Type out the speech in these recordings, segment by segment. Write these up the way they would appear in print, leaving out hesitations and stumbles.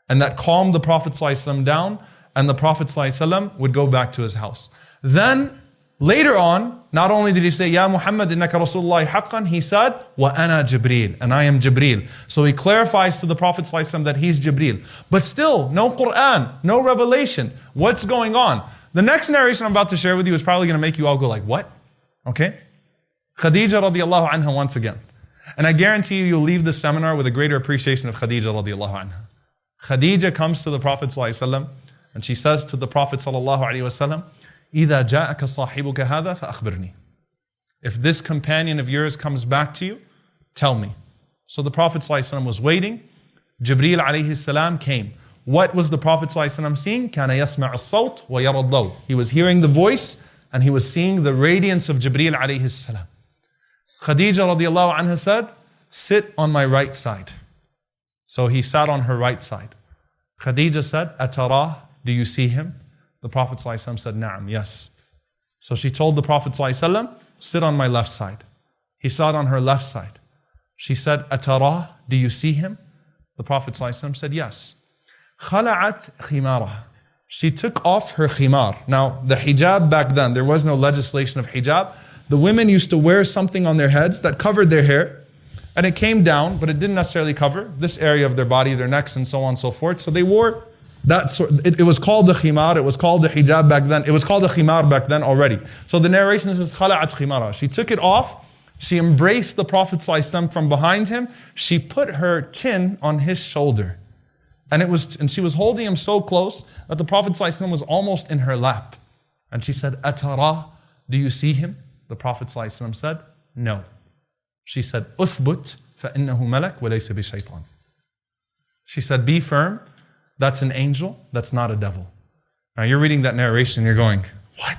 And that calmed the Prophet ﷺ down, and the Prophet ﷺ would go back to his house. Then, later on, not only did he say, Ya Muhammad, innaka Rasulullah haqqan, he said, Wa ana Jibreel, and I am Jibreel. So he clarifies to the Prophet ﷺ that he's Jibreel. But still, no Quran, no revelation. What's going on? The next narration I'm about to share with you is probably going to make you all go like, what? Okay? Khadija radiallahu anha once again. And I guarantee you, you'll leave this seminar with a greater appreciation of Khadija radiallahu anha. Khadija comes to the Prophet ﷺ and she says to the Prophet ﷺ, إِذَا جَاءَكَ صَاحِبُكَ هَذَا فَأَخْبِرْنِي. If this companion of yours comes back to you, tell me. So the Prophet ﷺ was waiting. Jibreel alayhi salam came. What was the Prophet ﷺ seeing? كَانَ يَسْمَعُ الصَّوْتِ وَيَرَى الضَّوْءِ. He was hearing the voice and he was seeing the radiance of Jibreel alayhi salam. Khadija radiallahu anha said, sit on my right side. So he sat on her right side. Khadija said, Atarah, do you see him? The Prophet ﷺ said, Na'am, yes. So she told the Prophet ﷺ, sit on my left side. He sat on her left side. She said, Atarah, do you see him? The Prophet ﷺ said, yes. Khala'at khimaraha. She took off her khimar. Now, the hijab back then, there was no legislation of hijab. The women used to wear something on their heads that covered their hair. And it came down, but it didn't necessarily cover this area of their body, their necks, and so on and so forth. So they wore that sort. It was called the khimar. It was called the hijab back then. It was called the khimar back then already. So the narration says, "Khala'at khimara." She took it off. She embraced the Prophet ﷺ from behind him. She put her chin on his shoulder, and she was holding him so close that the Prophet ﷺ was almost in her lap. And she said, "Atara, do you see him?" The Prophet ﷺ said, "No." She said, "Uthbut فَإِنَّهُ مَلَكٌ وَلَيْسَ بِشَيْطَانٍ." She said, be firm, that's an angel, that's not a devil. Now you're reading that narration, you're going, what?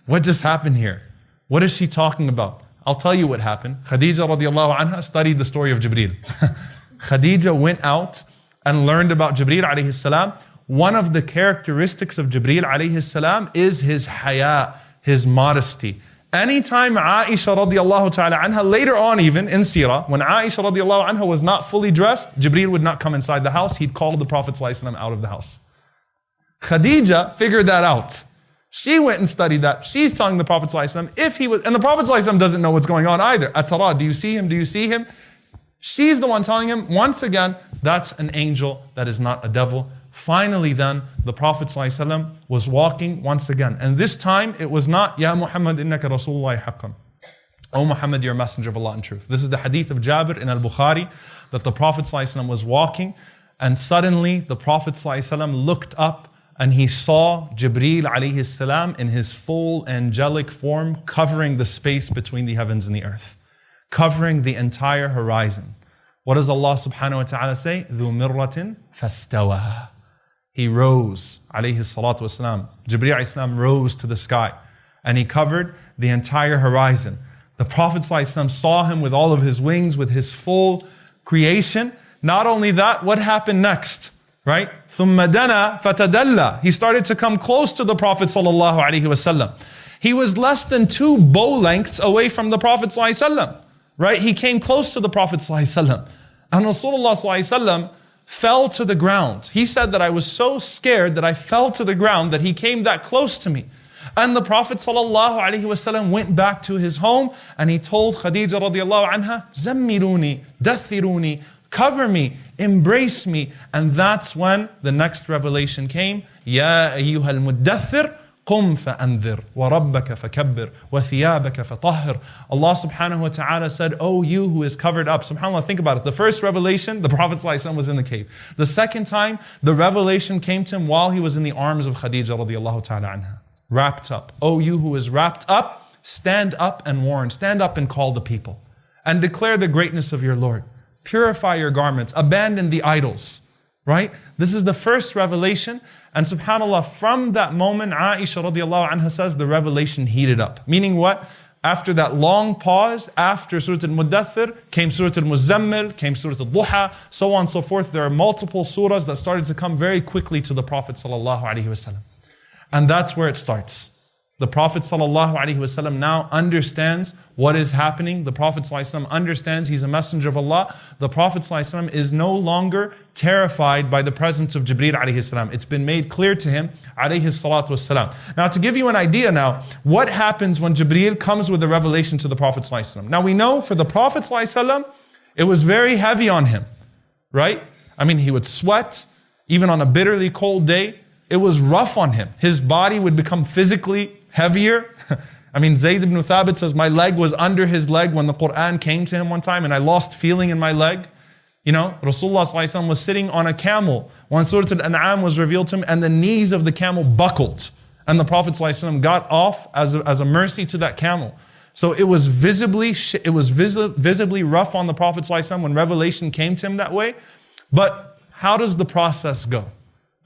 What just happened here? What is she talking about? I'll tell you what happened. Khadija radiallahu anha studied the story of Jibreel. Khadija went out and learned about Jibreel alayhi salam. One of the characteristics of Jibreel alayhi salam is his haya, his modesty. Anytime Aisha radiallahu ta'ala anha, later on even in Sirah, when Aisha radiallahu anha was not fully dressed, Jibreel would not come inside the house. He'd call the Prophet ﷺ out of the house. Khadija figured that out. She went and studied that. She's telling the Prophet ﷺ if he was, and the Prophet ﷺ doesn't know what's going on either. Atara, do you see him? Do you see him? She's the one telling him, once again, that's an angel, that is not a devil. Finally then, the Prophet ﷺ was walking once again. And this time, it was not, Ya Muhammad, innaka Rasulullah haqqan. O Muhammad, you're a messenger of Allah in truth. This is the hadith of Jabir in al-Bukhari, that the Prophet ﷺ was walking, and suddenly the Prophet ﷺ looked up, and he saw Jibreel alayhi salam in his full angelic form, covering the space between the heavens and the earth, covering the entire horizon. What does Allah subhanahu wa ta'ala say? ذُو مِرَّةٍ فَاسْتَوَى. He rose, alayhi salatu wasalam. Jibreel alayhi salam rose to the sky and he covered the entire horizon. The Prophet ﷺ saw him with all of his wings, with his full creation. Not only that, what happened next? Right? ثُمَّ دَنَا فَتَدَلَّى. He started to come close to the Prophet sallallahu alaihi wasallam. He was less than 2 bow lengths away from the Prophet ﷺ. Right? He came close to the Prophet ﷺ. And Rasulullah ﷺ fell to the ground. He said that I was so scared that I fell to the ground that he came that close to me. And the Prophet ﷺ went back to his home and he told Khadija radiallahu anha, Zammiluni, dathiruni, cover me, embrace me. And that's when the next revelation came. Ya ayyuhal muddathir, قُمْ فَأَنذِرْ وَرَبَّكَ فَكَبِّرْ وَثِيَابَكَ فَطَهِّرْ. Allah subhanahu wa ta'ala said, "O you who is covered up." SubhanAllah, think about it. The first revelation, the Prophet ﷺ was in the cave. The second time, the revelation came to him while he was in the arms of Khadija radiallahu ta'ala anha. Wrapped up. "O you who is wrapped up, stand up and warn. Stand up and call the people. And declare the greatness of your Lord. Purify your garments. Abandon the idols." Right? This is the first revelation. And subhanAllah, from that moment, Aisha radiallahu anha says the revelation heated up. Meaning what? After that long pause, after Surah Al-Muddathir, came Surah Al-Muzammil, came Surah Al-Duha, so on and so forth. There are multiple surahs that started to come very quickly to the Prophet sallallahu alaihi wasallam. And that's where it starts. The Prophet ﷺ now understands what is happening. The Prophet ﷺ understands he's a messenger of Allah. The Prophet ﷺ is no longer terrified by the presence of Jibreel alayhi salam. It's been made clear to him alayhi salatu wassalam. Now to give you an idea now, what happens when Jibreel comes with a revelation to the Prophet ﷺ? Now we know for the Prophet ﷺ, it was very heavy on him, right? I mean, he would sweat, even on a bitterly cold day. It was rough on him. His body would become physically heavier. I mean, Zayd ibn Thabit says, my leg was under his leg when the Quran came to him one time and I lost feeling in my leg. You know, Rasulullah ﷺ was sitting on a camel when Surah Al-An'am was revealed to him and the knees of the camel buckled. And the Prophet ﷺ got off as a mercy to that camel. So it was visibly rough on the Prophet ﷺ when revelation came to him that way. But how does the process go?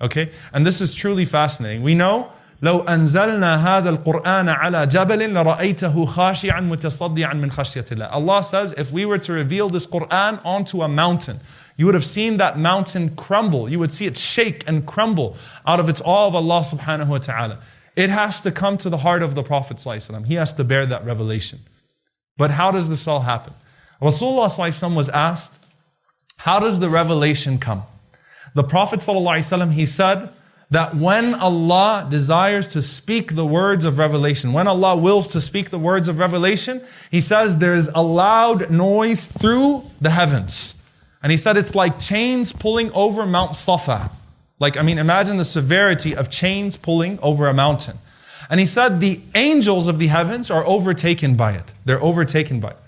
Okay, and this is truly fascinating. We know, لو أنزلنا هذا القرآن على جبل لرأيته خاشعا متصدعا من خشية الله. Allah says, if we were to reveal this Quran onto a mountain, you would have seen that mountain crumble. You would see it shake and crumble out of its awe of Allah subhanahu wa ta'ala. It has to come to the heart of the Prophet ﷺ. He has to bear that revelation. But how does this all happen? Rasulullah ﷺ was asked, how does the revelation come? The Prophet ﷺ, he said that when Allah desires to speak the words of revelation, when Allah wills to speak the words of revelation, he says there is a loud noise through the heavens. And he said it's like chains pulling over Mount Safa. Like, I mean, imagine the severity of chains pulling over a mountain. And he said the angels of the heavens are overtaken by it. They're overtaken by it.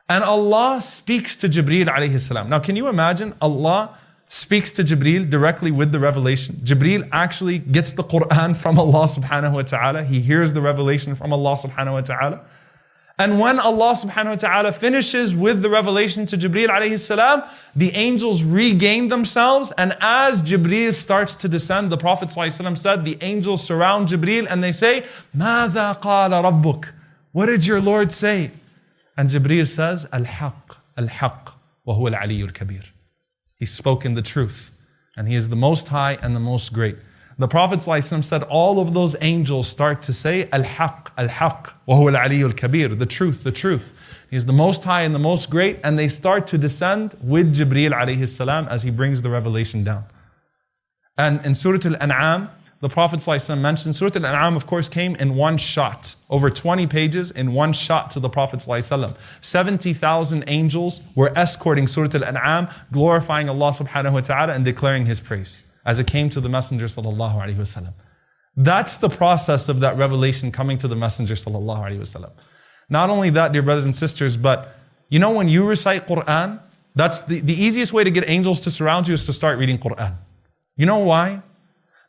And Allah speaks to Jibreel alayhi salam. Now, can you imagine Allah speaks to Jibreel directly with the revelation? Jibreel actually gets the Quran from Allah subhanahu wa ta'ala. He hears the revelation from Allah subhanahu wa ta'ala. And when Allah subhanahu wa ta'ala finishes with the revelation to Jibreel alayhi salam, the angels regain themselves. And as Jibreel starts to descend, the Prophet ﷺ said, the angels surround Jibreel and they say, ماذا قال ربك? What did your Lord say? And Jibreel says, الحق الحق وهو العلي الكبير. He's spoken the truth, and He is the Most High and the Most Great. The Prophet ﷺ said all of those angels start to say, Al-Haq, Al-Haq, wa huwa al-Aliyyul Kabir, the truth, the truth. He is the Most High and the Most Great, and they start to descend with Jibreel alayhi salam as he brings the revelation down. And in Surah Al-An'am, the Prophet ﷺ mentioned, Surah Al-An'am of course came in one shot, over 20 pages in one shot to the Prophet ﷺ. 70,000 angels were escorting Surah Al-An'am, glorifying Allah subhanahu wa ta'ala and declaring His praise as it came to the Messenger sallallahu alaihi wasallam. That's the process of that revelation coming to the Messenger sallallahu alaihi wasallam. Not only that, dear brothers and sisters, but you know when you recite Quran, that's the easiest way to get angels to surround you is to start reading Quran. You know why?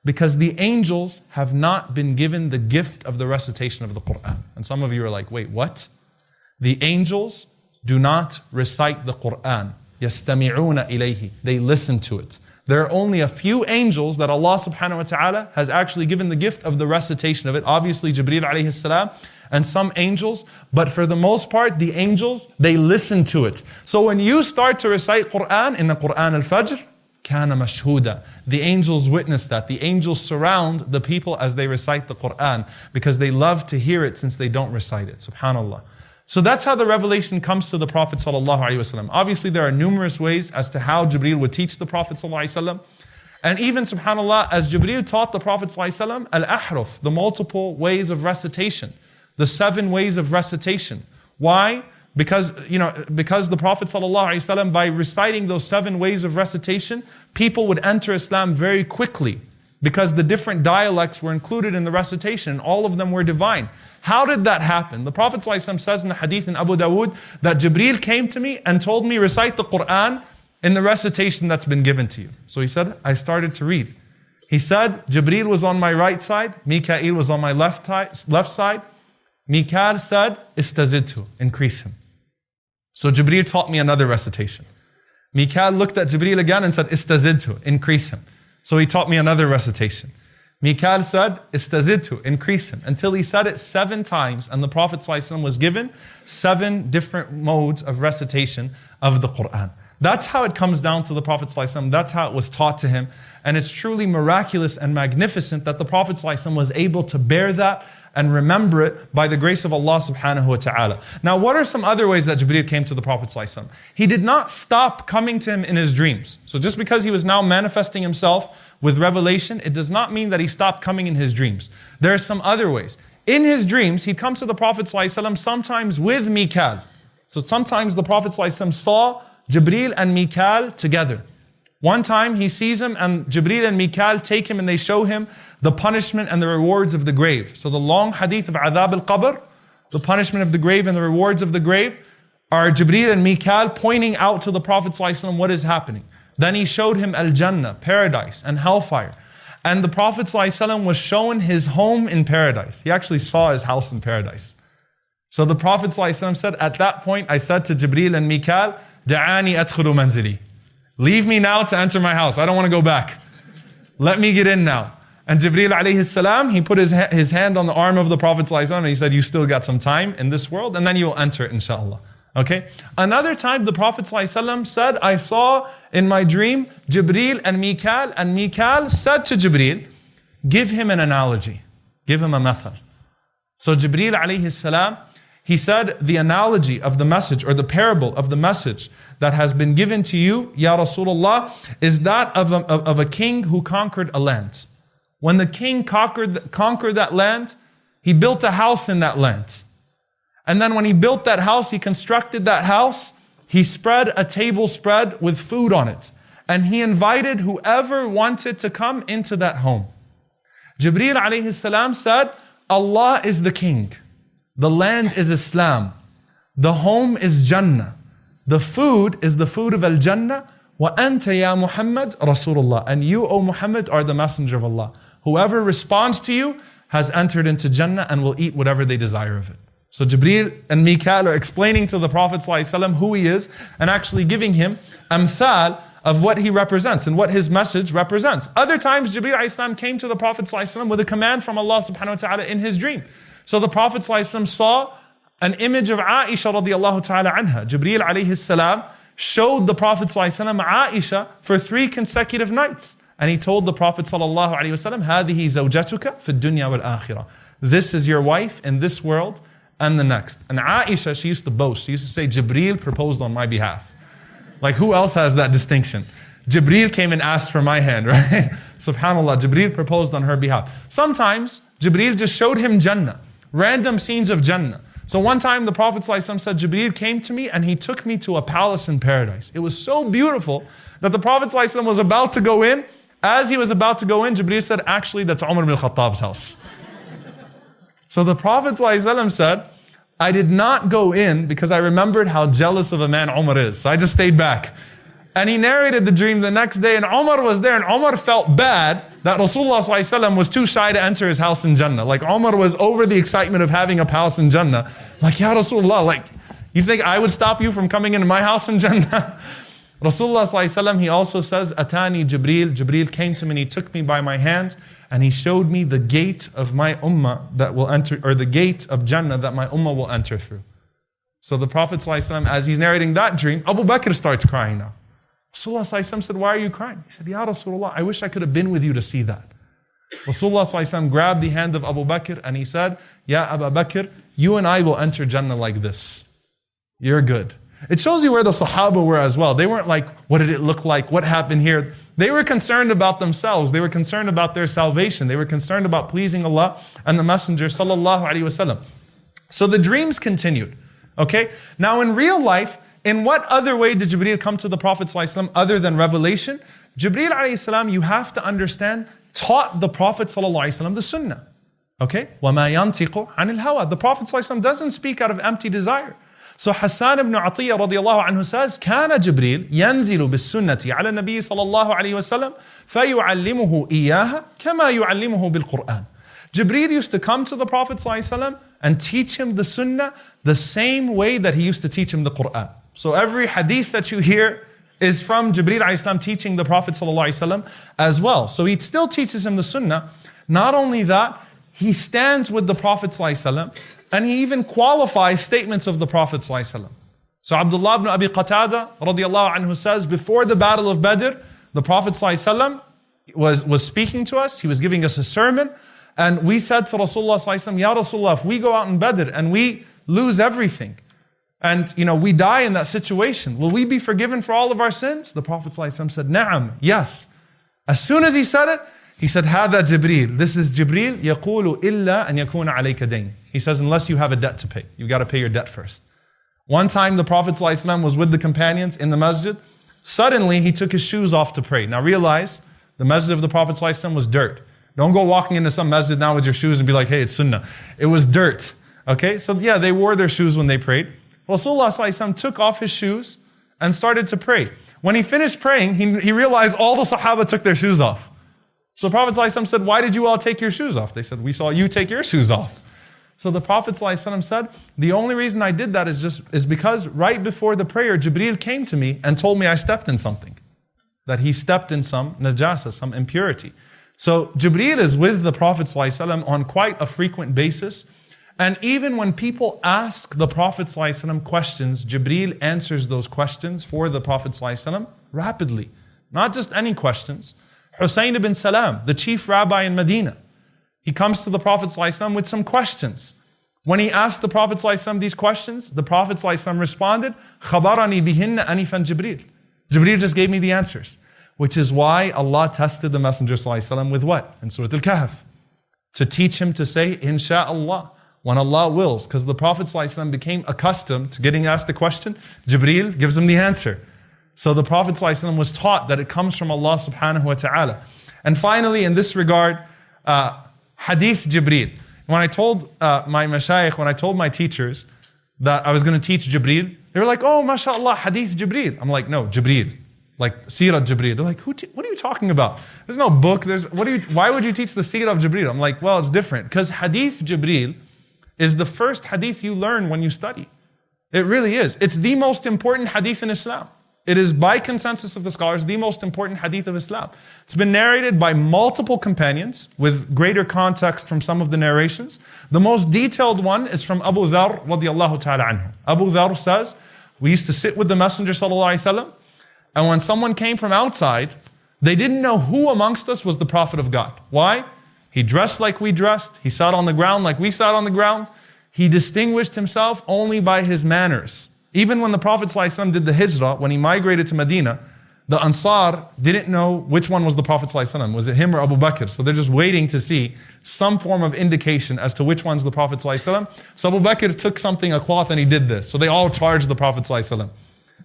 Because the angels have not been given the gift of the recitation of the Quran. And some of you are like, wait, what? The angels do not recite the Quran. يَسْتَمِعُونَ إِلَيْهِ. They listen to it. There are only a few angels that Allah subhanahu wa ta'ala has actually given the gift of the recitation of it. Obviously, Jibreel alayhi salam and some angels. But for the most part, the angels, they listen to it. So when you start to recite Quran in the Quran al-Fajr, كَانَ مَشْهُودًا. The angels witness that. The angels surround the people as they recite the Quran because they love to hear it since they don't recite it. SubhanAllah. So that's how the revelation comes to the Prophet ﷺ. Obviously, there are numerous ways as to how Jibreel would teach the Prophet ﷺ. And even, subhanAllah, as Jibreel taught the Prophet ﷺ, al-ahruf, the multiple ways of recitation, the 7 ways of recitation. Why? Because the Prophet ﷺ, by reciting those 7 ways of recitation, people would enter Islam very quickly because the different dialects were included in the recitation and all of them were divine. How did that happen? The Prophet ﷺ says in the hadith in Abu Dawood that Jibreel came to me and told me recite the Quran in the recitation that's been given to you. So he said, I started to read. He said, Jibreel was on my right side, Mikael was on my left side. Mikael said, istazidtu, increase him. So Jibreel taught me another recitation. Mikael looked at Jibreel again and said, istazidtu, increase him. So he taught me another recitation. Mikael said, istazidtu, increase him. Until he said it 7 times and the Prophet ﷺ was given 7 different modes of recitation of the Quran. That's how it comes down to the Prophet ﷺ. That's how it was taught to him. And it's truly miraculous and magnificent that the Prophet ﷺ was able to bear that and remember it by the grace of Allah subhanahu wa ta'ala. Now, what are some other ways that Jibreel came to the Prophet ﷺ? He did not stop coming to him in his dreams. So just because he was now manifesting himself with revelation, it does not mean that he stopped coming in his dreams. There are some other ways. In his dreams, he'd come to the Prophet ﷺ sometimes with Mikal. So sometimes the Prophet ﷺ saw Jibreel and Mikal together. One time he sees him and Jibreel and Mikal take him and they show him the punishment and the rewards of the grave. So the long hadith of Adhab al-Qabr, the punishment of the grave and the rewards of the grave, are Jibreel and Mikal pointing out to the Prophet ﷺ what is happening. Then he showed him Al-Jannah, paradise, and hellfire. And the Prophet ﷺ was shown his home in paradise. He actually saw his house in paradise. So the Prophet ﷺ said, at that point I said to Jibreel and Mikal, Da'ani adkhulu manzili. Leave me now to enter my house. I don't want to go back. Let me get in now. And Jibreel alayhi salam, he put his hand on the arm of the Prophet ﷺ and he said, you still got some time in this world and then you will enter inshallah. Okay? Another time the Prophet ﷺ said, I saw in my dream Jibreel and Mikal said to Jibreel, give him an analogy. Give him a method. So Jibreel alayhi salam, he said, the analogy of the message or the parable of the message that has been given to you, Ya Rasulullah, is that of a king who conquered a land. When the king conquered that land, he built a house in that land. And then when he built that house, he constructed that house, he spread a table spread with food on it. And he invited whoever wanted to come into that home. Jibreel alayhi salam said, Allah is the king. The land is Islam. The home is Jannah. The food is the food of Al-Jannah. Wa anta ya Muhammad Rasulullah. And you, O Muhammad, are the messenger of Allah. Whoever responds to you has entered into Jannah and will eat whatever they desire of it. So Jibreel and Mikal are explaining to the Prophet ﷺ who he is and actually giving him amthal of what he represents and what his message represents. Other times Jibreel ﷺ came to the Prophet ﷺ with a command from Allah subhanahu wa ta'ala in his dream. So the Prophet ﷺ saw an image of Aisha radiallahu ta'ala anha. Jibreel alayhi salam showed the Prophet ﷺ Aisha for 3 consecutive nights. And he told the Prophet sallallahu alaihi wasallam, هذه زوجتك في الدنيا والآخرة. This is your wife in this world and the next. And Aisha, she used to boast. She used to say, Jibreel proposed on my behalf. Like who else has that distinction? Jibreel came and asked for my hand, right? Subhanallah, Jibreel proposed on her behalf. Sometimes Jibreel just showed him Jannah, random scenes of Jannah. So one time the Prophet ﷺ said, Jibreel came to me and he took me to a palace in paradise. It was so beautiful that the Prophet ﷺ was about to go in. As he was about to go in, Jibreel said, actually, that's Umar ibn al-Khattab's house. So the Prophet ﷺ said, I did not go in because I remembered how jealous of a man Umar is. So I just stayed back. And he narrated the dream the next day and Umar was there and Umar felt bad that Rasulullah ﷺ was too shy to enter his house in Jannah. Like Umar was over the excitement of having a house in Jannah. Like, Ya Rasulullah, like, you think I would stop you from coming into my house in Jannah? Rasulullah ﷺ, he also says, Atani Jibreel. Jibreel came to me and he took me by my hand and he showed me the gate of my ummah that will enter, or the gate of Jannah that my ummah will enter through. So the Prophet ﷺ, as he's narrating that dream, Abu Bakr starts crying now. Rasulullah ﷺ said, why are you crying? He said, Ya Rasulullah, I wish I could have been with you to see that. Rasulullah ﷺ grabbed the hand of Abu Bakr and he said, Ya Abu Bakr, you and I will enter Jannah like this. You're good. It shows you where the Sahaba were as well. They weren't like, what did it look like? What happened here? They were concerned about themselves. They were concerned about their salvation. They were concerned about pleasing Allah and the Messenger sallallahu alaihi wasallam. So the dreams continued. Okay? Now in real life, in what other way did Jibreel come to the Prophet sallallahu alaihi wasallam other than revelation? Jibreel alayhi salam, you have to understand, taught the Prophet sallallahu alaihi wasallam the Sunnah. Okay? وَمَا يَنْتِقُ عَنِ الْهَوَى. The Prophet sallallahu alaihi wasallam doesn't speak out of empty desire. So Hassan ibn Atiyya radiallahu anhu says, كان جبريل ينزل بالسنة على النبي صلى الله عليه وسلم فيعلمه إياها كما يعلمه بالقرآن. Jibreel used to come to the Prophet ﷺ and teach him the sunnah the same way that he used to teach him the Quran. So every hadith that you hear is from Jibreel ﷺ teaching the Prophet ﷺ as well. So he still teaches him the sunnah. Not only that, he stands with the Prophet ﷺ and he even qualifies statements of the Prophet ﷺ. So Abdullah ibn Abi Qatada radiallahu anhu says, before the battle of Badr, the Prophet ﷺ was speaking to us, he was giving us a sermon, And we said to Rasulullah sallallahu alaihi wasallam, Ya Rasulullah, if we go out in Badr and we lose everything, and we die in that situation, will we be forgiven for all of our sins? The Prophet sallallahu alaihi wasallam said, Na'am, yes. As soon as he said it, he said, Hada Jibreel. This is Jibreel. يقول إلا أن يكون عليك دين. He says, unless you have a debt to pay. You've got to pay your debt first. One time the Prophet ﷺ was with the companions in the masjid. Suddenly he took his shoes off to pray. Now realize, the masjid of the Prophet ﷺ was dirt. Don't go walking into some masjid now with your shoes and be like, hey, it's sunnah. It was dirt. Okay, so yeah, they wore their shoes when they prayed. Rasulullah ﷺ took off his shoes and started to pray. When he finished praying, he realized all the Sahaba took their shoes off. So the Prophet ﷺ said, why did you all take your shoes off? They said, we saw you take your shoes off. So the Prophet ﷺ said, the only reason I did that is because right before the prayer, Jibreel came to me and told me I stepped in something. That he stepped in some najasa, some impurity. So Jibreel is with the Prophet ﷺ on quite a frequent basis. And even when people ask the Prophet ﷺ questions, Jibreel answers those questions for the Prophet ﷺ rapidly. Not just any questions. Hussein ibn Salam, the chief rabbi in Medina, he comes to the Prophet ﷺ with some questions. When he asked the Prophet ﷺ these questions, the Prophet ﷺ responded, خَبَرَنِي بِهِنَّ أَنِفًا Jibreel. Jibreel just gave me the answers. Which is why Allah tested the Messenger ﷺ with what? In Surah Al-Kahf. To teach him to say, Insha'Allah, when Allah wills. Because the Prophet ﷺ became accustomed to getting asked a question, Jibreel gives him the answer. So the Prophet ﷺ was taught that it comes from Allah subhanahu wa ta'ala. And finally, in this regard, Hadith Jibreel. When I told my mashayikh, when I told my teachers that I was going to teach Jibreel, they were like, oh, mashallah, Hadith Jibreel. I'm like, no, Jibreel. Like Seerah Jibreel. They're like, what are you talking about? There's no book. Why would you teach the Seerah of Jibreel? I'm like, well, it's different. Because Hadith Jibreel is the first hadith you learn when you study. It really is. It's the most important hadith in Islam. It is, by consensus of the scholars, the most important hadith of Islam. It's been narrated by multiple companions with greater context from some of the narrations. The most detailed one is from Abu Dharr radiyallahu ta'ala anhu. Abu Dharr says, we used to sit with the Messenger sallallahu alaihi wasallam, and when someone came from outside, they didn't know who amongst us was the Prophet of God. Why? He dressed like we dressed. He sat on the ground like we sat on the ground. He distinguished himself only by his manners. Even when the Prophet ﷺ did the hijrah, when he migrated to Medina, the Ansar didn't know which one was the Prophet ﷺ. Was it him or Abu Bakr? So they're just waiting to see some form of indication as to which one's the Prophet ﷺ. So Abu Bakr took something, a cloth, and he did this. So they all charged the Prophet ﷺ.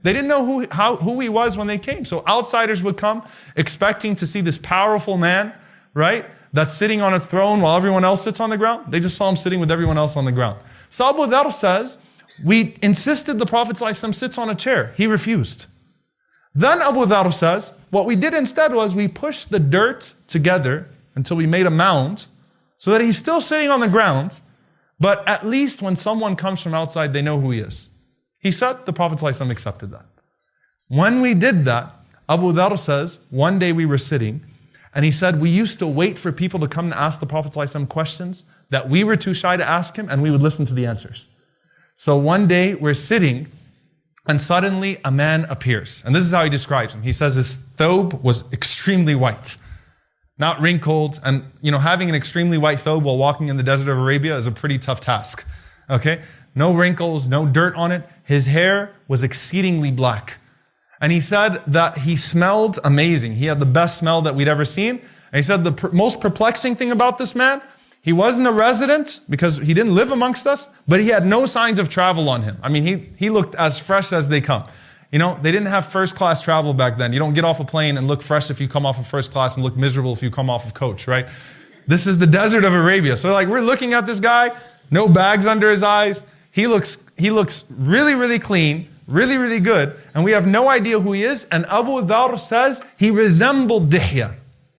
They didn't know who he was when they came. So outsiders would come expecting to see this powerful man, right? That's sitting on a throne while everyone else sits on the ground. They just saw him sitting with everyone else on the ground. So Abu Dharr says, we insisted the Prophet ﷺ sits on a chair. He refused. Then Abu Dharr says, what we did instead was we pushed the dirt together until we made a mound so that he's still sitting on the ground, but at least when someone comes from outside, they know who he is. He said, the Prophet ﷺ accepted that. When we did that, Abu Dharr says, one day we were sitting, and he said, we used to wait for people to come and ask the Prophet ﷺ questions that we were too shy to ask him, and we would listen to the answers. So one day we're sitting, and suddenly a man appears. And this is how he describes him. He says his thobe was extremely white, not wrinkled. And having an extremely white thobe while walking in the desert of Arabia is a pretty tough task. Okay? No wrinkles, no dirt on it. His hair was exceedingly black. And he said that he smelled amazing. He had the best smell that we'd ever seen. And he said the most perplexing thing about this man, he wasn't a resident because he didn't live amongst us, but he had no signs of travel on him. I mean, he looked as fresh as they come. They didn't have first class travel back then. You don't get off a plane and look fresh if you come off of first class and look miserable if you come off of coach, right? This is the desert of Arabia. So we're looking at this guy, no bags under his eyes. He looks really, really clean, really, really good. And we have no idea who he is. And Abu Dharr says he resembled Dihya.